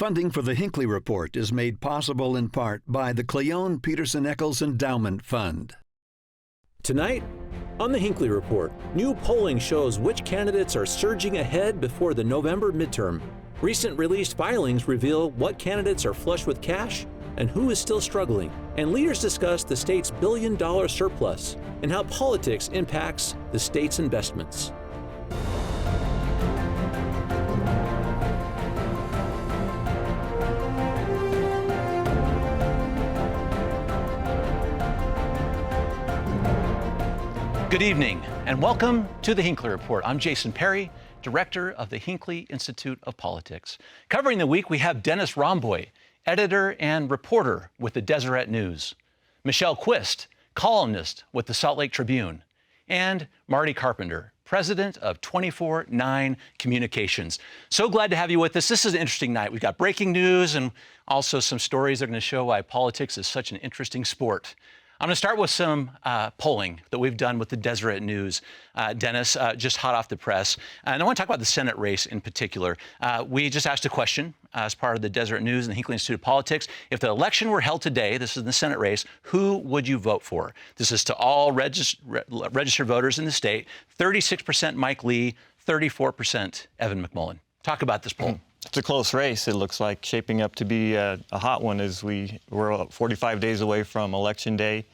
Funding for the Hinckley Report is made possible in part by the Cleone Peterson Eccles Endowment Fund. Tonight, on the Hinckley Report, new polling shows which candidates are surging ahead before the November midterm. Recent released filings reveal what candidates are flush with cash and who is still struggling. And leaders discuss the state's billion-dollar surplus and how politics impacts the state's investments. Good evening, and welcome to the Hinckley Report. I'm Jason Perry, director of the Hinckley Institute of Politics. Covering the week, we have Dennis Romboy, editor and reporter with the Deseret News, Michelle Quist, columnist with the Salt Lake Tribune, and Marty Carpenter, president of 24/9 Communications. So glad to have you with us. This is an interesting night. We've got breaking news and also some stories that are going to show why politics is such an interesting sport. I'm going to start with some polling that we've done with the Deseret News. Dennis, just hot off the press. And I want to talk about the Senate race in particular. We just asked a question as part of the Deseret News and the Hinckley Institute of Politics. If the election were held today, this is the Senate race, who would you vote for? This is to all registered voters in the state. 36% Mike Lee, 34% Evan McMullin. Talk about this poll. It's a close race. It looks like shaping up to be a hot one as we're 45 days away from Election Day.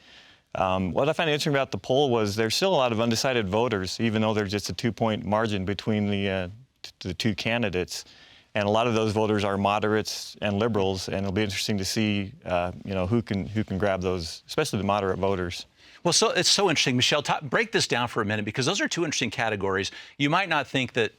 What I find interesting about the poll was there's still a lot of undecided voters, even though there's just a 2-point margin between the two candidates. And a lot of those voters are moderates and liberals, and it'll be interesting to see, who can grab those, especially the moderate voters. Well, so it's so interesting. Michelle, break this down for a minute, because those are two interesting categories. You might not think that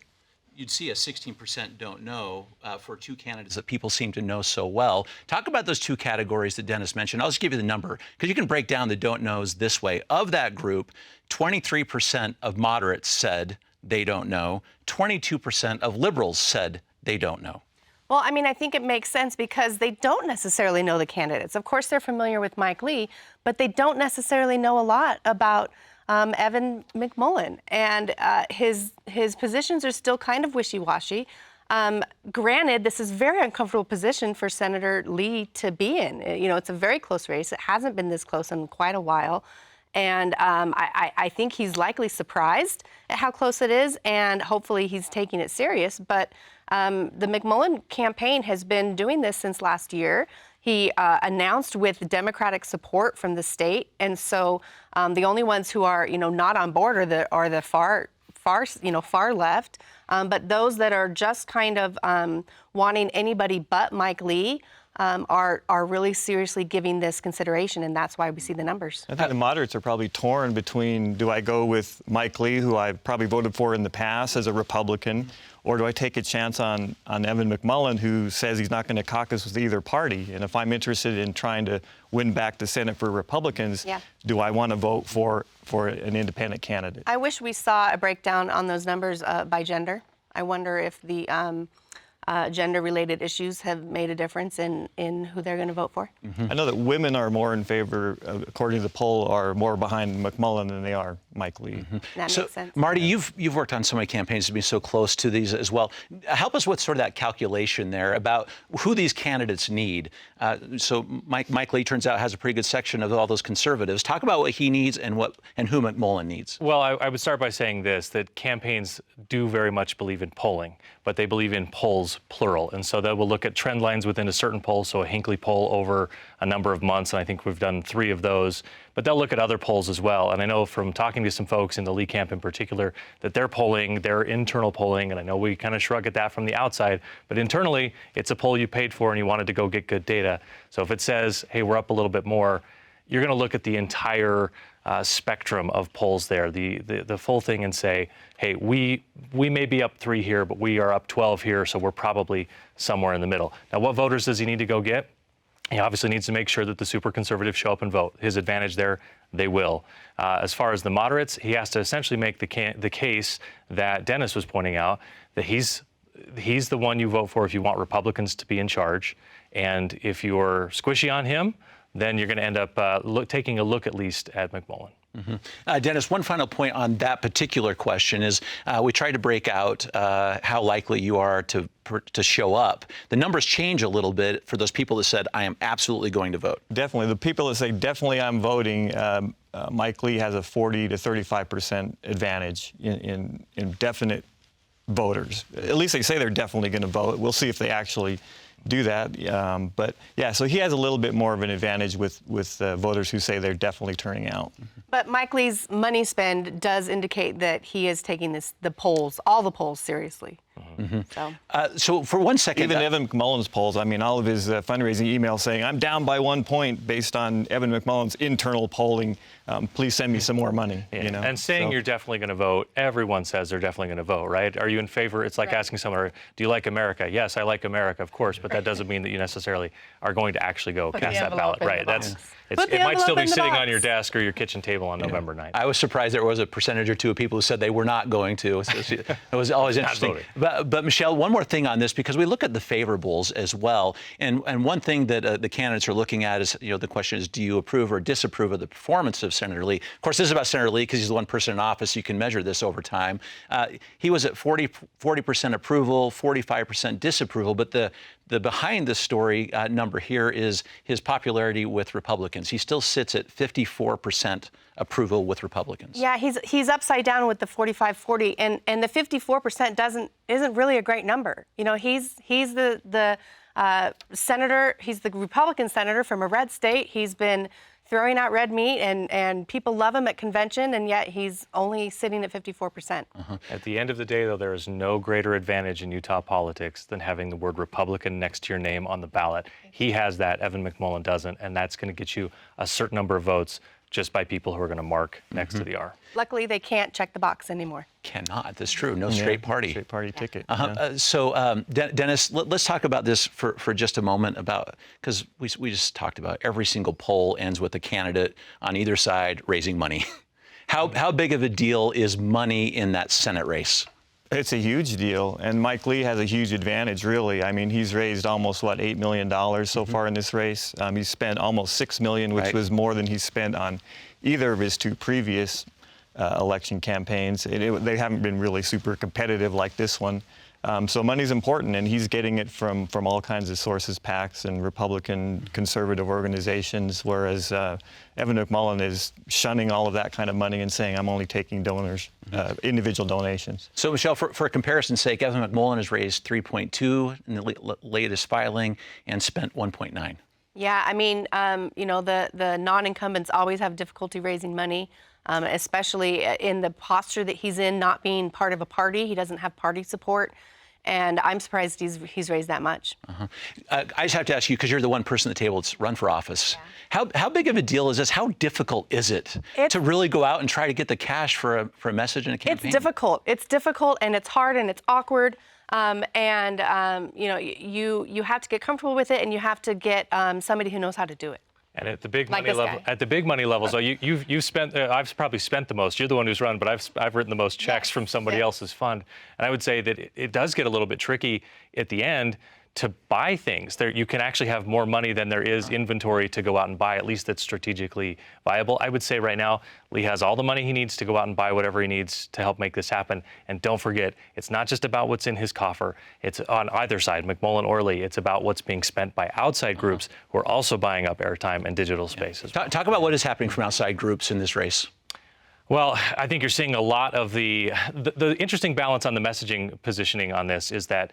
you'd see a 16% don't know for two candidates that people seem to know so well. Talk about those two categories that Dennis mentioned. I'll just give you the number, because you can break down the don't knows this way. Of that group, 23% of moderates said they don't know. 22% of liberals said they don't know. Well, I mean, I think it makes sense because they don't necessarily know the candidates. Of course, they're familiar with Mike Lee, but they don't necessarily know a lot about Evan McMullin, and his positions are still kind of wishy-washy. Granted, this is a very uncomfortable position for Senator Lee to be in. It's a very close race. It hasn't been this close in quite a while, and I think he's likely surprised at how close it is, and hopefully he's taking it serious. But the McMullin campaign has been doing this since last year. He announced with Democratic support from the state, and so the only ones who are, not on board are the far left. But those that are just kind of wanting anybody but Mike Lee are really seriously giving this consideration, and that's why we see the numbers. I think the moderates are probably torn between, do I go with Mike Lee, who I've probably voted for in the past as a Republican, or do I take a chance on Evan McMullin, who says he's not going to caucus with either party? And if I'm interested in trying to win back the Senate for Republicans, do I want to vote for an independent candidate? I wish we saw a breakdown on those numbers by gender. I wonder if the gender-related issues have made a difference in who they're going to vote for. I know that women are more in favor, according to the poll, are more behind McMullin than they are Mike Lee. That makes sense. Marty, you've worked on so many campaigns to be so close to these as well. Help us with sort of that calculation there about who these candidates need. So Mike Lee turns out has a pretty good section of all those conservatives. Talk about what he needs and who McMullin needs. Well, I would start by saying this, that campaigns do very much believe in polling, but they believe in polls plural. And so they will look at trend lines within a certain poll, so a Hinckley poll over a number of months, and I think we've done 3 of those. But they'll look at other polls as well. And I know from talking to some folks in the Lee camp in particular that they're polling, their internal polling, and I know we kind of shrug at that from the outside, but internally, it's a poll you paid for and you wanted to go get good data. So if it says, hey, we're up a little bit more, you're going to look at the entire spectrum of polls there, the full thing, and say, hey, we may be up 3 here, but we are up 12 here, so we're probably somewhere in the middle. Now, what voters does he need to go get? He obviously needs to make sure that the super conservatives show up and vote. His advantage there, they will. As far as the moderates, he has to essentially make the case that Dennis was pointing out, that he's the one you vote for if you want Republicans to be in charge. And if you're squishy on him, then you're going to end up taking a look at least at McMullin. Dennis, one final point on that particular question is we tried to break out how likely you are to show up. The numbers change a little bit for those people that said, I am absolutely going to vote. Definitely. The people that say, definitely I'm voting, Mike Lee has a 40 to 35% advantage in definite voters. At least they say they're definitely going to vote. We'll see if they actually do that. But yeah, so he has a little bit more of an advantage with voters who say they're definitely turning out. But Mike Lee's money spend does indicate that he is taking all the polls seriously. So for 1 second, even Evan McMullen's polls, I mean, all of his fundraising emails saying, I'm down by 1 point based on Evan McMullen's internal polling. Please send me some more money. Yeah. You know? And saying you're definitely going to vote, everyone says they're definitely going to vote, right? Are you in favor? It's like asking someone, do you like America? Yes, I like America, of course, but that doesn't mean that you necessarily are going to actually go cast that ballot, right? It might still be sitting on your desk or your kitchen table on November 9th. I was surprised there was a percentage or two of people who said they were not going to. It was always interesting. But Michelle, one more thing on this, because we look at the favorables as well. And one thing that the candidates are looking at is, the question is, do you approve or disapprove of the performance of Senator Lee? Of course, this is about Senator Lee because he's the one person in office. You can measure this over time. He was at 40% approval, 45% disapproval. But the behind the story number here is his popularity with Republicans. He still sits at 54% approval with Republicans. Yeah, he's upside down with the 45-40, and the 54% isn't really a great number. He's the senator. He's the Republican senator from a red state. He's been throwing out red meat, and people love him at convention, and yet he's only sitting at 54%. At the end of the day, though, there is no greater advantage in Utah politics than having the word Republican next to your name on the ballot. He has that, Evan McMullen doesn't, and that's going to get you a certain number of votes just by people who are going to mark next to the R. Luckily, they can't check the box anymore. Cannot. That's true. No straight party. Straight party ticket. So, Dennis, let's talk about this for just a moment because we just talked about every single poll ends with a candidate on either side raising money. How big of a deal is money in that Senate race? It's a huge deal, and Mike Lee has a huge advantage, really. I mean, he's raised almost, $8 million so far in this race. He's spent almost $6 million, which was more than he's spent on either of his two previous election campaigns. They haven't been really super competitive like this one. So money's important, and he's getting it from all kinds of sources, PACs and Republican conservative organizations, whereas Evan McMullen is shunning all of that kind of money and saying, I'm only taking donors, individual donations. So, Michelle, for comparison's sake, Evan McMullen has raised 3.2 in the latest filing and spent 1.9. Yeah, I mean, the non-incumbents always have difficulty raising money, especially in the posture that he's in, not being part of a party. He doesn't have party support. And I'm surprised he's raised that much. I just have to ask you, because you're the one person at the table that's run for office. Yeah. How big of a deal is this? How difficult is it to really go out and try to get the cash for a message in a campaign? It's difficult. It's difficult, and it's hard, and it's awkward. You have to get comfortable with it, and you have to get somebody who knows how to do it. And at the big money level, so you've spent. I've probably spent the most. You're the one who's run, but I've written the most checks from somebody else's fund. And I would say that it does get a little bit tricky at the end to buy things. You can actually have more money than there is inventory to go out and buy, at least that's strategically viable. I would say right now, Lee has all the money he needs to go out and buy whatever he needs to help make this happen. And don't forget, it's not just about what's in his coffer. It's on either side, McMullen or Lee. It's about what's being spent by outside groups who are also buying up airtime and digital spaces. Talk about what is happening from outside groups in this race. Well, I think you're seeing a lot of the interesting balance on the messaging positioning on this is that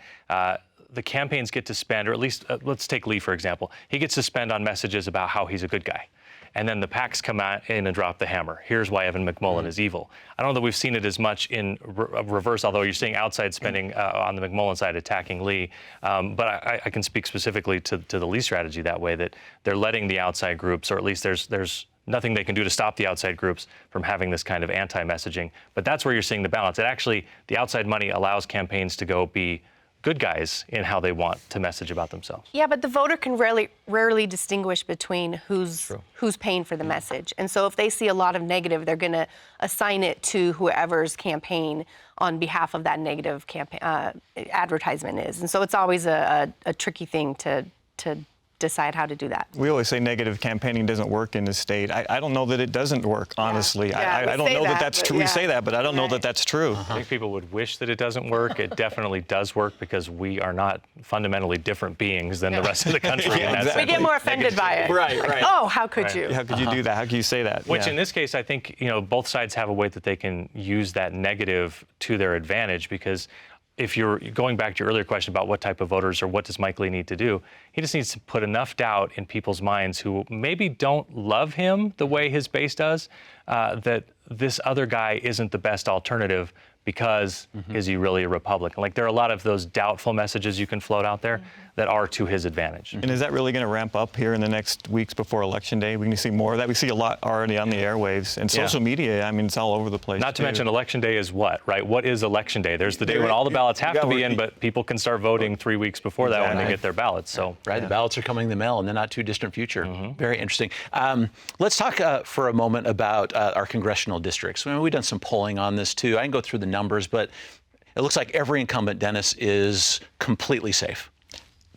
the campaigns get to spend, or at least let's take Lee, for example. He gets to spend on messages about how he's a good guy. And then the PACs come in and drop the hammer. Here's why Evan McMullen is evil. I don't know that we've seen it as much in reverse, although you're seeing outside spending on the McMullen side attacking Lee. But I can speak specifically to the Lee strategy that way, that they're letting the outside groups, or at least there's nothing they can do to stop the outside groups from having this kind of anti-messaging. But that's where you're seeing the balance. The outside money allows campaigns to go be good guys in how they want to message about themselves. Yeah, but the voter can rarely distinguish between who's paying for the message. And so if they see a lot of negative, they're going to assign it to whoever's campaign on behalf of that negative advertisement is. And so it's always a tricky thing to decide how to do that. We always say negative campaigning doesn't work in the state. I don't know that it doesn't work, honestly. Yeah, I don't know that that's true. yeah. We say that, but I don't know that that's true. I think people would wish that it doesn't work. It definitely does work because we are not fundamentally different beings than the rest of the country. Yeah, and that's exactly. We get more offended by it. Right, right. Oh, how could you? How could you do that? How could you say that? Which Yeah. in this case, I think, both sides have a way that they can use that negative to their advantage, because if you're going back to your earlier question about what type of voters or what does Mike Lee need to do, he just needs to put enough doubt in people's minds who maybe don't love him the way his base does, that this other guy isn't the best alternative because is he really a Republican? Like, there are a lot of those doubtful messages you can float out there that are to his advantage. And is that really going to ramp up here in the next weeks before Election Day? We can see more of that. We see a lot already on the airwaves and social media. I mean, it's all over the place. Not to mention Election Day is what, right? What is Election Day? There's the day when all the ballots have to be in, but people can start voting 3 weeks before that when they get their ballots. So, Right, the ballots are coming in the mail in the not too distant future. Very interesting. Let's talk for a moment about our congressional districts. I mean, we've done some polling on this too. I can go through the numbers, but it looks like every incumbent, Dennis, is completely safe.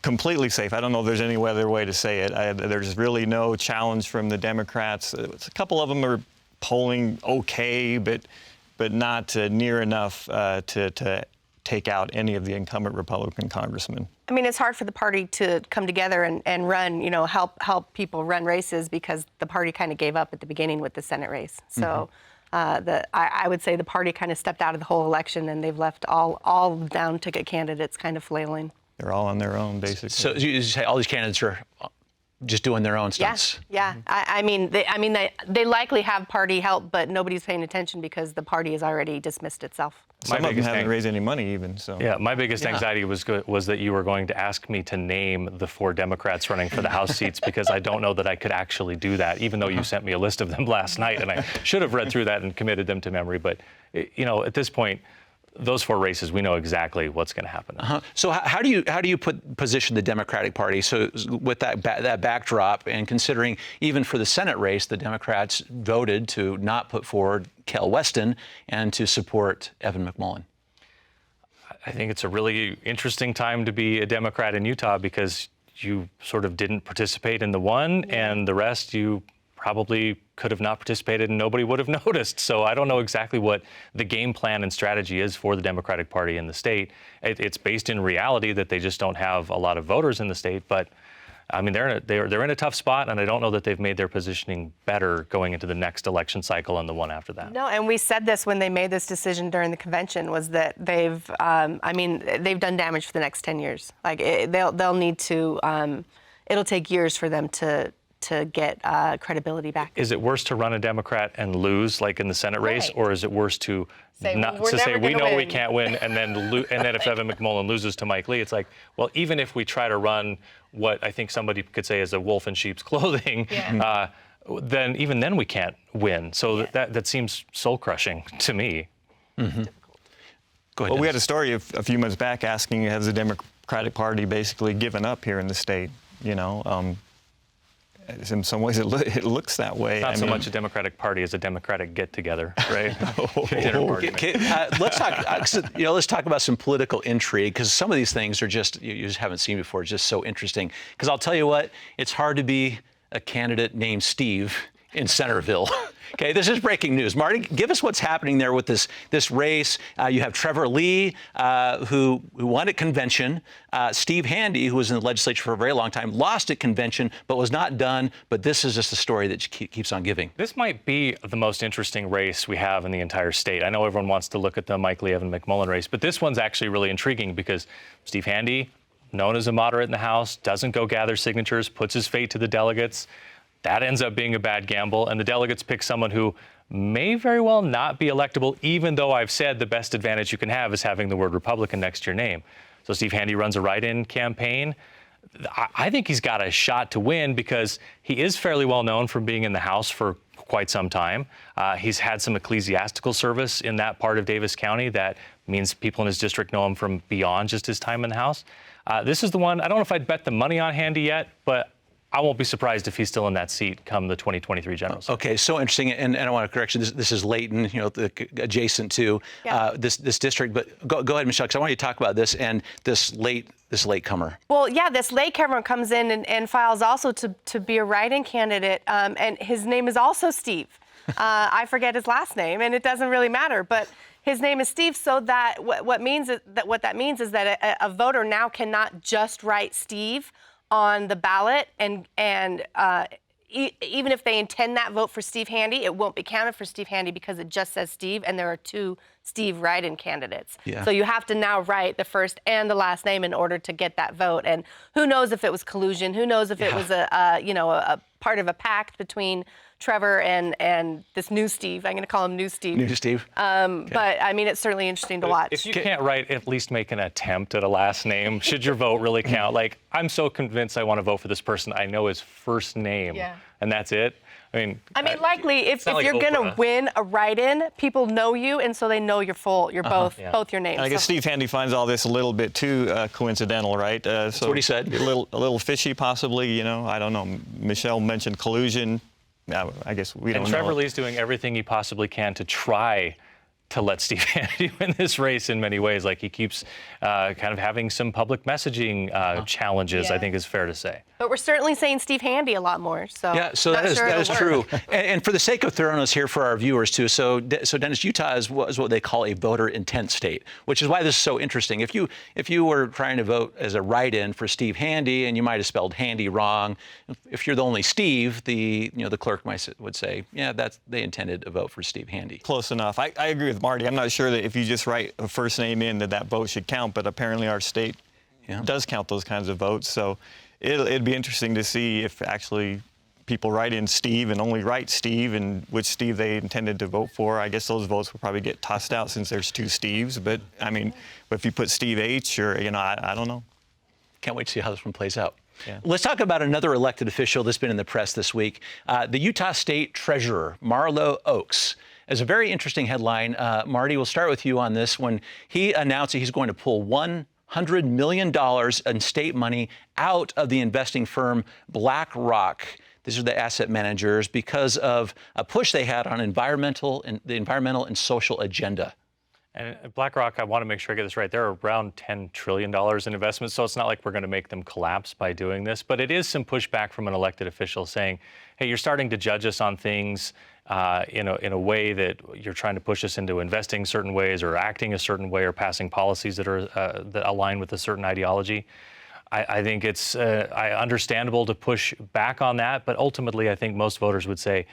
Completely safe. I don't know if there's any other way to say it. There's really no challenge from the Democrats. A couple of them are polling okay, but not near enough to take out any of the incumbent Republican congressmen. I mean, it's hard for the party to come together and run, help people run races, because the party kind of gave up at the beginning with the Senate race. So I would say the party kind of stepped out of the whole election, and they've left all down ticket candidates kind of flailing. They're all on their own, basically. So you say all these candidates are just doing their own stunts. Yeah. I mean, they likely have party help, but nobody's paying attention because the party has already dismissed itself. Some of them haven't raised any money even. So yeah, my biggest anxiety was that you were going to ask me to name the 4 Democrats running for the House seats, because I don't know that I could actually do that, even though you sent me a list of them last night, and I should have read through that and committed them to memory. But, at this point, those 4 races, we know exactly what's going to happen. So how do you position the Democratic Party? So with that backdrop, and considering even for the Senate race, the Democrats voted to not put forward Kel Weston and to support Evan McMullin. I think it's a really interesting time to be a Democrat in Utah, because you sort of didn't participate in the one, and the rest you probably could have not participated and nobody would have noticed. So I don't know exactly what the game plan and strategy is for the Democratic Party in the state. It's based in reality that they just don't have a lot of voters in the state. But I mean, they're in a tough spot, and I don't know that they've made their positioning better going into the next election cycle and the one after that. No, and we said this when they made this decision during the convention, was that they've done damage for the next 10 years. Like they'll need to. It'll take years for them to get credibility back. Is it worse to run a Democrat and lose, like in the Senate race, or is it worse to say we know we can't win, and then if Evan McMullin loses to Mike Lee, it's like, well, even if we try to run what I think somebody could say is a wolf in sheep's clothing, then even then we can't win. So that seems soul crushing to me. Go ahead. Well, we had a story a few months back asking, has the Democratic Party basically given up here in the state? In some ways, it looks that way. Not so much a Democratic Party as a Democratic get-together, right? Dinner party. Let's talk about some political intrigue, because some of these things are just you just haven't seen before. It's just so interesting. Because I'll tell you what, it's hard to be a candidate named Steve in Centerville. Okay, this is breaking news. Marty, give us what's happening there with this race. You have Trevor Lee, who won at convention. Steve Handy, who was in the legislature for a very long time, lost at convention, but was not done. But this is just a story that keeps on giving. This might be the most interesting race we have in the entire state. I know everyone wants to look at the Mike Lee, Evan McMullin race, but this one's actually really intriguing, because Steve Handy, known as a moderate in the House, doesn't go gather signatures, puts his fate to the delegates. That ends up being a bad gamble, and the delegates pick someone who may very well not be electable, even though I've said the best advantage you can have is having the word Republican next to your name. So Steve Handy runs a write-in campaign. I think he's got a shot to win, because he is fairly well known from being in the House for quite some time. He's had some ecclesiastical service in that part of Davis County. That means people in his district know him from beyond just his time in the House. This is the one, I don't know if I'd bet the money on Handy yet, but I won't be surprised if he's still in that seat come the 2023 generals. Okay, so interesting, and I want to correct you. This is Layton, adjacent to this district. But go ahead, Michelle, because I want you to talk about this and this latecomer. Well, yeah, this latecomer comes in and files also to be a write-in candidate, and his name is also Steve. I forget his last name, and it doesn't really matter, but his name is Steve. So that what that means is that a voter now cannot just write Steve on the ballot, and even if they intend that vote for Steve Handy, it won't be counted for Steve Handy because it just says Steve, and there are 2 Steve write-in candidates. Yeah. So you have to now write the first and the last name in order to get that vote. And who knows if it was collusion? Who knows if it was a part of a pact between Trevor and this new Steve. I'm going to call him New Steve. New Steve. But I mean, it's certainly interesting to watch. If you can't write, at least make an attempt at a last name. Should your vote really count? Like, I'm so convinced I want to vote for this person. I know his first name, and that's it. I mean, likely if like you're going to win a write-in, people know you, and so they know you're both your names. And I guess Steve Handy finds all this a little bit too coincidental, right? That's what he said. A little fishy, possibly. I don't know. Michelle mentioned collusion. I guess we don't know. And Trevor Lee's doing everything he possibly can to try to let Steve Handy win this race in many ways. Like, he keeps kind of having some public messaging challenges, I think is fair to say. But we're certainly saying Steve Handy a lot more. So yeah, so that is true. And for the sake of thoroughness here for our viewers too, so Dennis, Utah is what they call a voter intent state, which is why this is so interesting. If you were trying to vote as a write-in for Steve Handy, and you might have spelled Handy wrong, if you're the only Steve, the clerk would say, yeah, they intended a vote for Steve Handy. Close enough. I agree with Marty. I'm not sure that if you just write a first name in that vote should count, but apparently our state does count those kinds of votes. So it'd be interesting to see if actually people write in Steve and only write Steve and which Steve they intended to vote for. I guess those votes will probably get tossed out since there's 2 Steves. But I mean, if you put Steve H or, I don't know. Can't wait to see how this one plays out. Yeah. Let's talk about another elected official that's been in the press this week. The Utah State Treasurer, Marlo Oaks. It's a very interesting headline. Marty, we'll start with you on this. When he announced that he's going to pull $100 million in state money out of the investing firm BlackRock. These are the asset managers because of a push they had on the environmental and social agenda. And BlackRock, I want to make sure I get this right. They're around $10 trillion in investments, so it's not like we're going to make them collapse by doing this. But it is some pushback from an elected official saying, hey, you're starting to judge us on things in a way that you're trying to push us into investing certain ways or acting a certain way or passing policies that are that align with a certain ideology. I think it's understandable to push back on that, but ultimately I think most voters would say,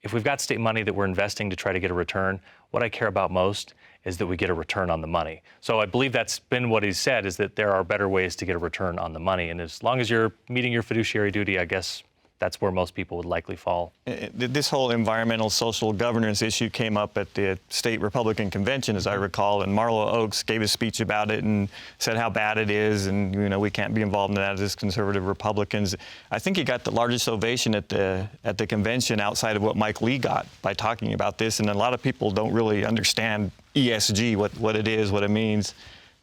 if we've got state money that we're investing to try to get a return, what I care about most is that we get a return on the money. So I believe that's been what he's said, is that there are better ways to get a return on the money. And as long as you're meeting your fiduciary duty, I guess that's where most people would likely fall. This whole environmental social governance issue came up at the state Republican convention, as I recall, and Marlo Oaks gave a speech about it and said how bad it is, and we can't be involved in that as conservative Republicans. I think he got the largest ovation at the convention outside of what Mike Lee got by talking about this, and a lot of people don't really understand ESG, what it is, what it means.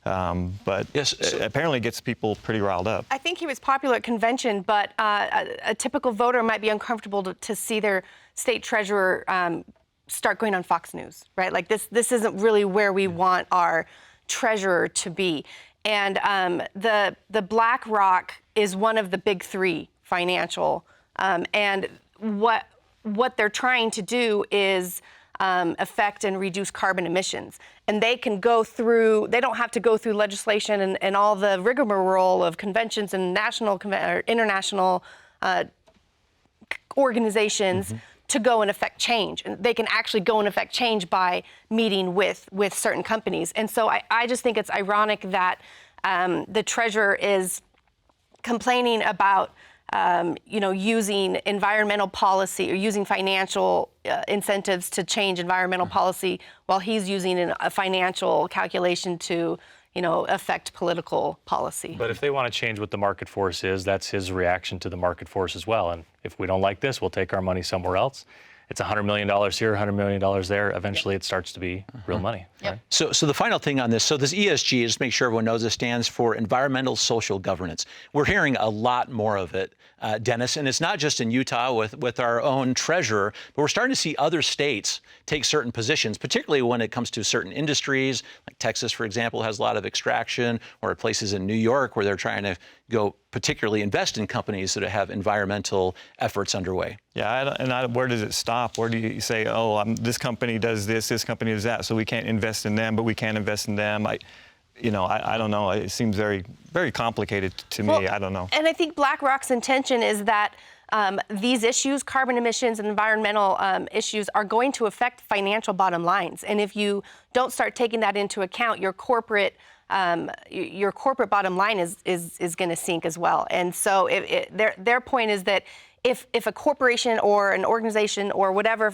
But yes, apparently gets people pretty riled up. I think he was popular at convention, but a typical voter might be uncomfortable to see their state treasurer start going on Fox News, right? Like this isn't really where we want our treasurer to be. And the BlackRock is one of the big 3 financial, and what they're trying to do is affect and reduce carbon emissions. And they can go through, they don't have to go through legislation and all the rigmarole of conventions and national or international organizations to go and affect change. And they can actually go and affect change by meeting with certain companies. And so I just think it's ironic that the treasurer is complaining about using environmental policy or using financial incentives to change environmental policy while he's using a financial calculation to, affect political policy. But if they want to change what the market force is, that's his reaction to the market force as well. And if we don't like this, we'll take our money somewhere else. it's $100 million here, $100 million there. Eventually, it starts to be real money. Right? So the final thing on this, so this ESG, just make sure everyone knows, it stands for environmental social governance. We're hearing a lot more of it, Dennis, and it's not just in Utah with our own treasurer, but we're starting to see other states take certain positions, particularly when it comes to certain industries, like Texas, for example, has a lot of extraction, or places in New York where they're trying to go particularly invest in companies that have environmental efforts underway. Yeah, where does it stop? Where do you say, oh, this company does this company does that, so we can't invest in them, but we can't invest in them? I don't know. It seems very, very complicated to me. I don't know. And I think BlackRock's intention is that these issues, carbon emissions and environmental issues, are going to affect financial bottom lines. And if you don't start taking that into account, your corporate bottom line is going to sink as well. And so their point is that if a corporation or an organization or whatever,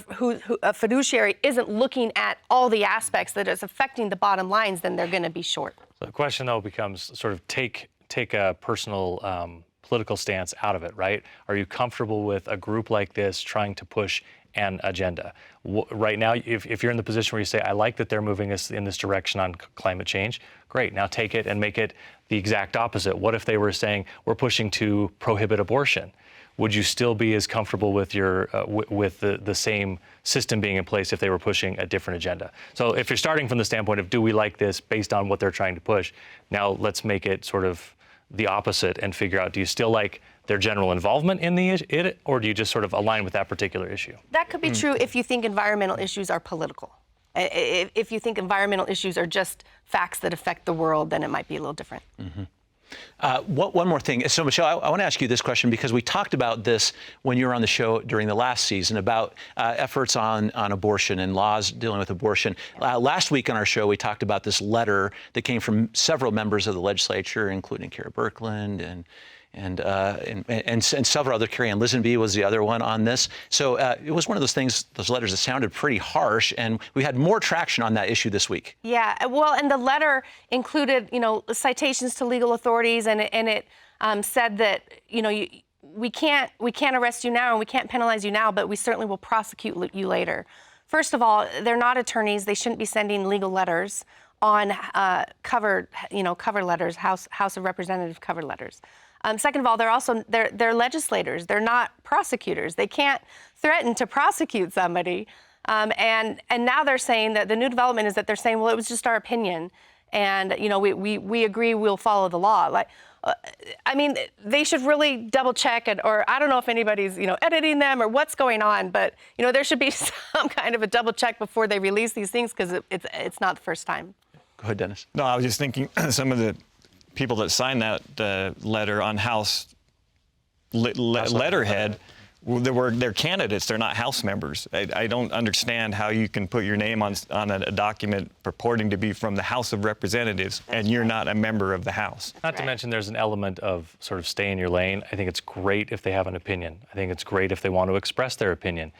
a fiduciary isn't looking at all the aspects that is affecting the bottom lines, then they're going to be short. So the question, though, becomes sort of take a personal political stance out of it, right? Are you comfortable with a group like this trying to push an agenda? Right now, if you're in the position where you say, I like that they're moving us in this direction on climate change, great. Now take it and make it the exact opposite. What if they were saying, we're pushing to prohibit abortion? Would you still be as comfortable with the same system being in place if they were pushing a different agenda? So if you're starting from the standpoint of, do we like this based on what they're trying to push? Now let's make it sort of the opposite and figure out, do you still like their general involvement in it, or do you just sort of align with that particular issue? That could be true if you think environmental issues are political. If you think environmental issues are just facts that affect the world, then it might be a little different. One more thing. So, Michelle, I want to ask you this question, because we talked about this when you were on the show during the last season about efforts on abortion and laws dealing with abortion. Last week on our show, we talked about this letter that came from several members of the legislature, including Kara Birkeland and several other. Carrie Ann Lisenby was the other one on this. So it was one of those things, those letters that sounded pretty harsh, and we had more traction on that issue this week. Yeah, well, and the letter included, citations to legal authorities, and it said that, we can't arrest you now and we can't penalize you now, but we certainly will prosecute you later. First of all, they're not attorneys. They shouldn't be sending legal letters on cover letters, House of Representatives cover letters. Second of all, they're legislators. They're not prosecutors. They can't threaten to prosecute somebody. And now they're saying that the new development is that they're saying, well, it was just our opinion, and we agree we'll follow the law. They should really double check it, or I don't know if anybody's editing them or what's going on, but there should be some kind of a double check before they release these things, because it's not the first time. Go ahead, Dennis. No, I was just thinking some of the people that signed that letter on House letterhead, they're candidates. They're not House members. I don't understand how you can put your name on a document purporting to be from the House of Representatives and you're not a member of the House. Not to mention there's an element of sort of stay in your lane. I think it's great if they have an opinion. I think it's great if they want to express their opinion.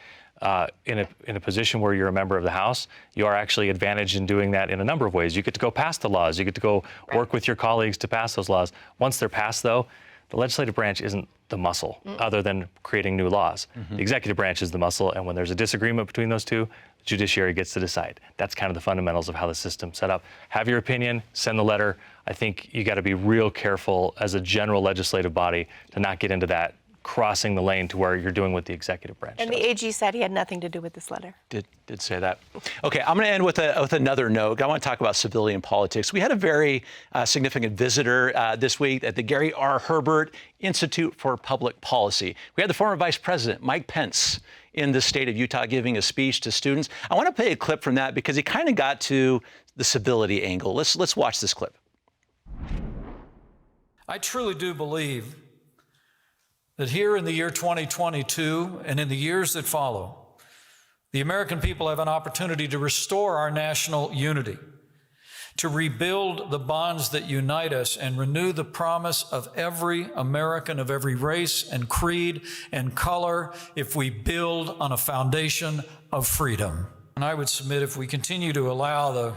In a position where you're a member of the House, you are actually advantaged in doing that in a number of ways. You get to go pass the laws. You get to go work with your colleagues to pass those laws. Once they're passed, though, the legislative branch isn't the muscle other than creating new laws. The executive branch is the muscle, and when there's a disagreement between those two, the judiciary gets to decide. That's kind of the fundamentals of how the system's set up. Have your opinion, send the letter. I think you got to be real careful as a general legislative body to not get into that crossing the lane to where you're doing what the executive branch does. And the AG said he had nothing to do with this letter. Did say that. Okay, I'm going to end with another note. I want to talk about civilian politics. We had a very significant visitor this week at the Gary R. Herbert Institute for Public Policy. We had the former Vice President, Mike Pence, in the state of Utah giving a speech to students. I want to play a clip from that because he kind of got to the civility angle. Let's watch this clip. I truly do believe that here in the year 2022 and in the years that follow, the American people have an opportunity to restore our national unity, to rebuild the bonds that unite us and renew the promise of every American of every race and creed and color if we build on a foundation of freedom. And I would submit if we continue to allow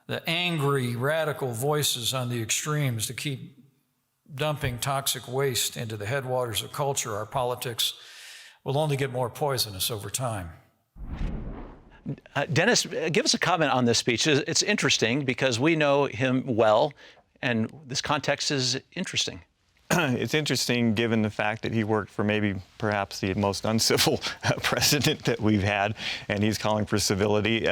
the angry, radical voices on the extremes to keep dumping toxic waste into the headwaters of culture, our politics, will only get more poisonous over time. Dennis, give us a comment on this speech. It's interesting because we know him well, and this context is interesting. It's interesting given the fact that he worked for perhaps the most uncivil president that we've had, and he's calling for civility.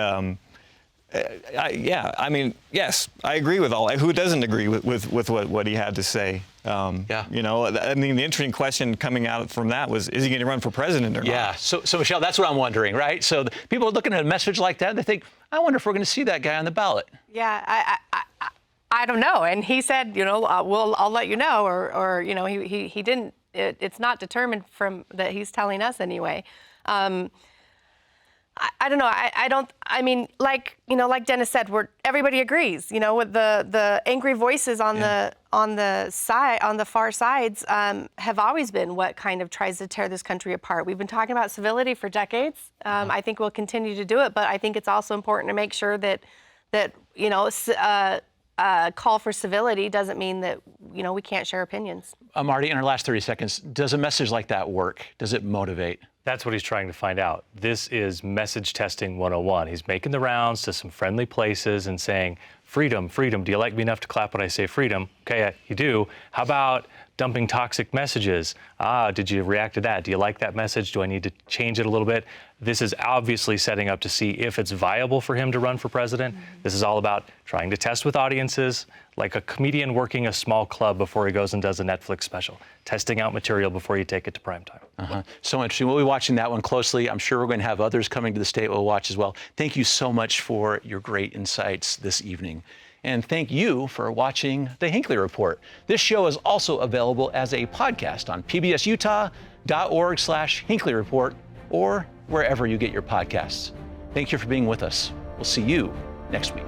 Yes, I agree with all. Who doesn't agree with what he had to say? You know, I mean, the interesting question coming out from that was, is he going to run for president or not? Yeah. So Michelle, that's what I'm wondering, right? So people are looking at a message like that, and they think, I wonder if we're going to see that guy on the ballot. Yeah, I don't know. And he said, you know, I'll let you know, or you know, he didn't. It's not determined from that he's telling us anyway. I don't know. I mean, like Dennis said, everybody agrees. You know, with the angry voices on the far sides have always been what kind of tries to tear this country apart. We've been talking about civility for decades. I think we'll continue to do it, but I think it's also important to make sure that you know, call for civility doesn't mean that, you know, we can't share opinions. Marty, in our last 30 seconds, does a message like that work? Does it motivate? That's what he's trying to find out. This is message testing 101. He's making the rounds to some friendly places and saying, freedom, freedom. Do you like me enough to clap when I say freedom? Okay, you do. How about dumping toxic messages? Did you react to that? Do you like that message? Do I need to change it a little bit? This is obviously setting up to see if it's viable for him to run for president. This is all about trying to test with audiences, like a comedian working a small club before he goes and does a Netflix special, testing out material before you take it to primetime. So interesting. We'll be watching that one closely. I'm sure we're going to have others coming to the state we'll watch as well. Thank you so much for your great insights this evening. And thank you for watching the Hinckley Report. This show is also available as a podcast on pbsutah.org/Hinckley Report or wherever you get your podcasts. Thank you for being with us. We'll see you next week.